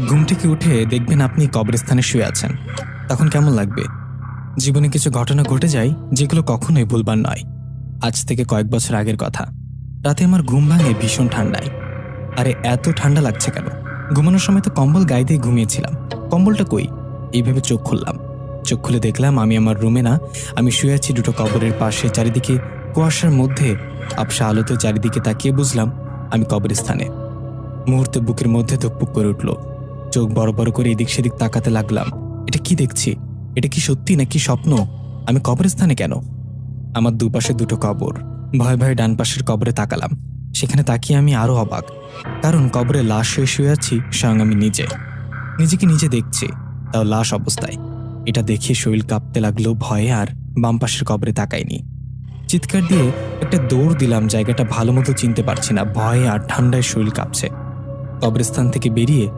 ঘুম থেকে উঠে দেখবেন আপনি কবরস্থানে শুয়ে আছেন। তখন কেমন লাগবে? জীবনে কিছু ঘটনা ঘটে যায় যেগুলো কখনোই ভুলবার নয়। আজ থেকে কয়েক বছর আগের কথা। রাতে আমার ঘুম ভাঙে ভীষণ ঠান্ডায়। আরে এত ঠান্ডা লাগছে কেন? ঘুমানোর সময় তো কম্বল গায়ে দিয়ে ঘুমিয়েছিলাম। কম্বলটা কই? এইভাবে চোখ খুললাম। চোখ খুলে দেখলাম আমি আমার রুমে না, আমি শুয়ে আছি দুটো কবরের পাশে। চারিদিকে কুয়াশার মধ্যে আবছা আলোতে চারিদিকে তাকিয়ে বুঝলাম আমি কবরস্থানে। মুহূর্তে বুকের মধ্যে ধুকপুক করে উঠল। চোখ বড় বড় করে এদিক সেদিক তাকাতে লাগলাম। এটা কি দেখছি? এটা কি সত্যি নাকি স্বপ্ন? আমি কবরস্থানে কেন? আমার দুপাশে দুটো কবর। ভয়ে ভয়ে ডান পাশের কবরে তাকালাম। সেখানে তাকিয়ে আমি আরো অবাক, কারণ কবরে লাশ হয়ে শুয়ে আছি স্বয়ং আমি নিজে। নিজেকে নিজে দেখছি, তাও লাশ অবস্থায়। এটা দেখে শরীর কাঁপতে লাগলো ভয়ে, আর বাম পাশের কবরে তাকাইনি। চিৎকার দিয়ে একটা দৌড় দিলাম। জায়গাটা ভালো মতো চিনতে পারছি না, ভয়ে আর ঠান্ডায় শরীর কাঁপছে। কবরস্থান থেকে বেরিয়ে